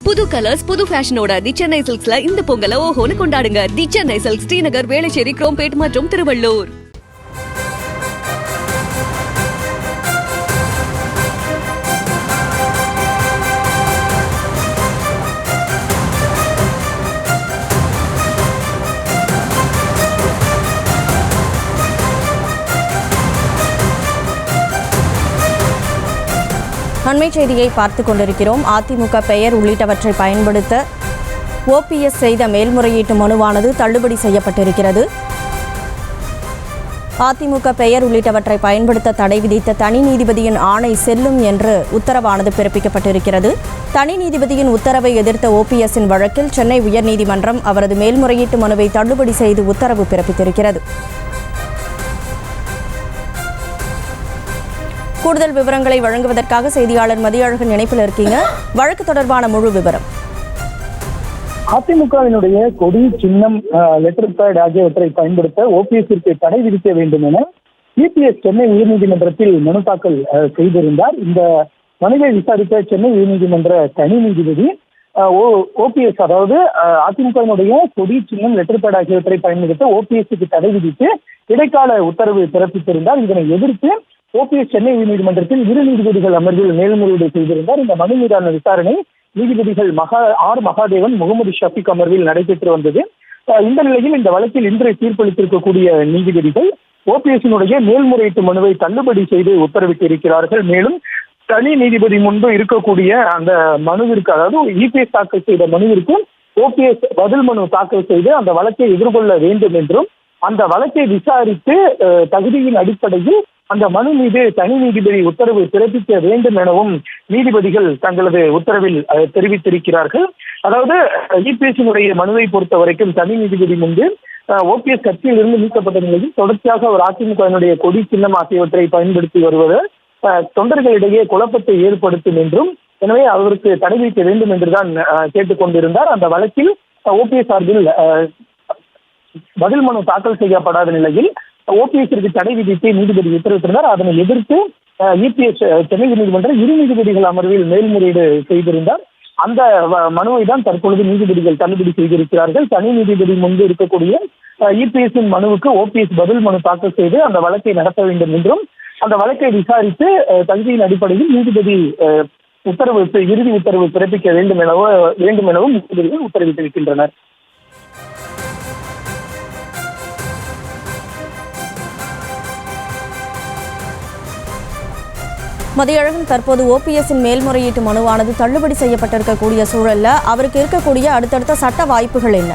புது கலர்ஸ் புது ஃபேஷனோட தி சென்னை சில்க்ஸ்ல இந்த பொங்கலை ஓஹோன்னு கொண்டாடுங்க. தி சென்னை சில்க்ஸ், ஸ்ரீநகர், வேளச்சேரி, குரோம்பேட் மற்றும் திருவள்ளூர். அண்மை செய்தியை பார்த்துக் கொண்டிருக்கிறோம். அதிமுக பெயர் உள்ளிட்டவற்றை பயன்படுத்த ஓபிஎஸ் செய்த மேல்முறையீட்டு மனுவானது தள்ளுபடி செய்யப்பட்டிருக்கிறது. அதிமுக பெயர் உள்ளிட்டவற்றை பயன்படுத்த தடை விதித்த தனி நீதிபதியின் ஆணை செல்லும் என்று உத்தரவானது பிறப்பிக்கப்பட்டிருக்கிறது. தனி நீதிபதியின் உத்தரவை எதிர்த்த ஓபிஎஸ்ஸின் வழக்கில் சென்னை உயர்நீதிமன்றம் அவரது மேல்முறையீட்டு மனுவை தள்ளுபடி செய்து உத்தரவு பிறப்பித்திருக்கிறது. கூடுதல் விவரங்களை வழங்குவதற்காக செய்தியாளர் மதியழகன் இணைப்பில் இருக்கீங்க. வழக்கு தொடர்பான முழு விவரம். அதிமுகவினுடைய கொடி, சின்னம், லெட்டர் பேட் ஆகியவற்றை பயன்படுத்த ஓபிஎஸ்ஸிற்கு தடை விதிக்க வேண்டும் என இபிஎஸ் சென்னை உயர்நீதிமன்றத்தில் மனு தாக்கல் செய்திருந்தார். இந்த மனுவை விசாரித்த சென்னை உயர்நீதிமன்ற தனி நீதிபதி ஓபிஎஸ், அதாவது அதிமுகவினுடைய கொடி, சின்னம், லெட்டர் பேட் ஆகியவற்றை பயன்படுத்த ஓபிஎஸ்க்கு தடை விதித்து இடைக்கால உத்தரவு பிறப்பித்திருந்தார். இதனை எதிர்த்து ஓபிஎஸ் சென்னை உயர்நீதிமன்றத்தில் இரு நீதிபதிகள் அமர்வில் மேல்முறையீடு செய்திருந்தார். இந்த மனு மீதான விசாரணை நீதிபதிகள் ஆர் மகாதேவன், முகமது ஷஃபிக் அமர்வில் நடைபெற்று வந்தது. இந்த நிலையில் இந்த வழக்கில் இன்று தீர்ப்பளித்திருக்கக்கூடிய நீதிபதிகள் ஓபிஎஸ்னுடைய மேல்முறையீட்டு மனுவை தள்ளுபடி செய்து உத்தரவிட்டிருக்கிறார்கள். மேலும் தனி நீதிபதி முன்பு இருக்கக்கூடிய அந்த மனுவிற்கு, அதாவது இபிஎஸ் தாக்கல் செய்த மனுவிற்கு ஓபிஎஸ் பதில் மனு தாக்கல் செய்து அந்த வழக்கை எதிர்கொள்ள வேண்டும் என்றும், அந்த வழக்கை விசாரித்து தகுதியின் அடிப்படையில் அந்த மனு மீது தனி நீதிபதி உத்தரவு பிறப்பிக்க வேண்டும் எனவும் நீதிபதிகள் தங்களது உத்தரவில் தெரிவித்திருக்கிறார்கள். அதாவது இபிஎஸ்னுடைய மனுவை பொறுத்த வரைக்கும் தனி நீதிபதி முன்பு ஓபிஎஸ் கட்சியில் இருந்து நீக்கப்பட்ட நிலையில் தொடர்ச்சியாக ஒரு அதிமுகவினுடைய கொடி, சின்னம் ஆகியவற்றை பயன்படுத்தி வருவது தொண்டர்களிடையே குழப்பத்தை ஏற்படுத்தும் என்றும், எனவே அவருக்கு தடை விதிக்க வேண்டும் என்றுதான் கேட்டுக்கொண்டிருந்தார். அந்த வழக்கில் ஓபிஎஸ் சார்பில் பதில் மனு தாக்கல் செய்யப்படாத நிலையில் ஓபிஎஸ்க்கு தடை விதித்து நீதிபதி உத்தரவிட்டிருந்தார். அதனை எதிர்த்து இபிஎஸ் சென்னை நீதிமன்றம் இரு நீதிபதிகள் அமர்வில் மேல்முறையீடு செய்திருந்தார். அந்த மனுவை தான் தற்பொழுது நீதிபதிகள் தள்ளுபடி செய்திருக்கிறார்கள். தனி நீதிபதி முன்பு இருக்கக்கூடிய இபிஎஸ்ஸின் மனுவுக்கு ஓபிஎஸ் பதில் மனு தாக்கல் செய்து அந்த வழக்கை நடத்த வேண்டும் என்றும், அந்த வழக்கை விசாரித்து தகுதியின் அடிப்படையில் நீதிபதி இறுதி உத்தரவு பிறப்பிக்க வேண்டும் எனவும் நீதிபதிகள் உத்தரவிட்டிருக்கின்றனர். மதியழகன், தற்போது ஓபிஎஸ்ஸின் மேல்முறையீட்டு மனுவானது தள்ளுபடி செய்யப்பட்டிருக்கக்கூடிய சூழல்ல அவருக்கு இருக்கக்கூடிய அடுத்தடுத்த சட்ட வாய்ப்புகள் என்ன?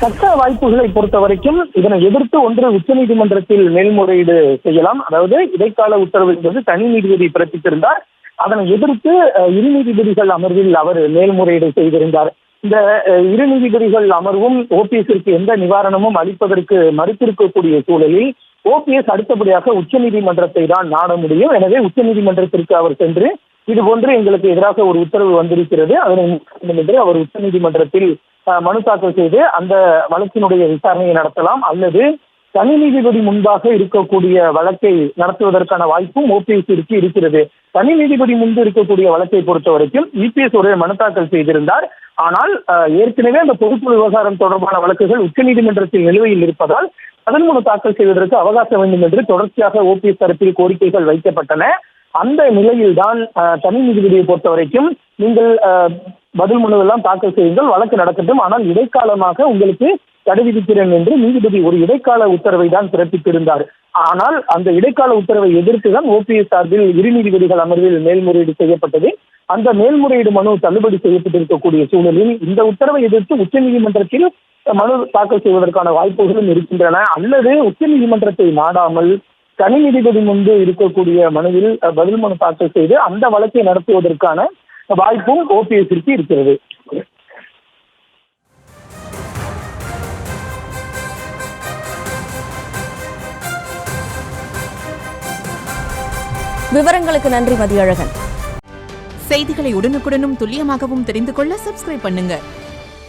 சட்ட வாய்ப்புகளை பொறுத்த வரைக்கும் இதனை எதிர்த்து ஒன்று உச்சநீதிமன்றத்தில் மேல்முறையீடு செய்யலாம். அதாவது இடைக்கால உத்தரவு என்பது தனி நீதிபதி பிறப்பித்திருந்தார். அதனை எதிர்த்து இரு நீதிபதிகள் அமர்வில் அவர் மேல்முறையீடு செய்திருந்தார். இந்த இரு நீதிபதிகள் அமர்வும் ஓபிஎஸ்ஸிற்கு எந்த நிவாரணமும் அளிப்பதற்கு மறுத்திருக்கக்கூடிய சூழலில் ஓபிஎஸ் அடுத்தபடியாக உச்சநீதிமன்றத்தை தான் நாட முடியும். எனவே உச்சநீதிமன்றத்திற்கு அவர் சென்று இதுபோன்று எங்களுக்கு எதிராக ஒரு உத்தரவு வந்திருக்கிறது, அதனை என்று அவர் உச்சநீதிமன்றத்தில் மனு தாக்கல் செய்து அந்த வழக்கினுடைய விசாரணையை நடத்தலாம். அல்லது தனி நீதிபதி முன்பாக இருக்கக்கூடிய வழக்கை நடத்துவதற்கான வாய்ப்பும் ஓபிஎஸ்ஸிற்கு இருக்கிறது. தனி நீதிபதி முன்பு இருக்கக்கூடிய வழக்கை பொறுத்த வரைக்கும் இபிஎஸ் ஒரு மனு தாக்கல் செய்திருந்தார். ஆனால் ஏற்கனவே அந்த பொதுக்குழு விவகாரம் தொடர்பான வழக்குகள் உச்சநீதிமன்றத்தில் நிலுவையில் இருப்பதால் பதில் மனு தாக்கல் செய்வதற்கு அவகாசம் வேண்டும் என்று தொடர்ச்சியாக ஓபிஎஸ் தரப்பில் கோரிக்கைகள் வைக்கப்பட்டன. அந்த நிலையில்தான் தனி நீதிபதியை பொறுத்த வரைக்கும் நீங்கள் பதில் மனு எல்லாம் தாக்கல் செய்யுங்கள், வழக்கு நடக்கட்டும், ஆனால் இடைக்காலமாக உங்களுக்கு தடை விதிக்கிறேன் என்று நீதிபதி ஒரு இடைக்கால உத்தரவை தான் பிறப்பித்திருந்தார். ஆனால் அந்த இடைக்கால உத்தரவை எதிர்த்துதான் ஓபிஎஸ் சார்பில் இரு நீதிபதிகள் அமர்வில் மேல்முறையீடு செய்யப்பட்டது. அந்த மேல்முறையீடு மனு தள்ளுபடி செய்யப்பட்டிருக்கக்கூடிய சூழலில் இந்த உத்தரவை எதிர்த்து உச்சநீதிமன்றத்தில் மனு தாக்கல் செய்வதற்கான வாய்ப்புகளும் இருக்கின்றன. அல்லது உச்சநீதிமன்றத்தை நாடாமல் தனி நீதிபதி முன்பு இருக்கக்கூடிய மனுவில் பதில் மனு தாக்கல் செய்து அந்த வழக்கை நடத்துவதற்கான வாய்ப்பும் ஓபிஎஸ்ஸிற்கு இருக்கிறது. விவரங்களுக்கு நன்றி மதியழகன். செய்திகளை உடனுக்குடனும் துல்லியமாகவும் தெரிந்து கொள்ள சப்ஸ்கிரைப் பண்ணுங்க.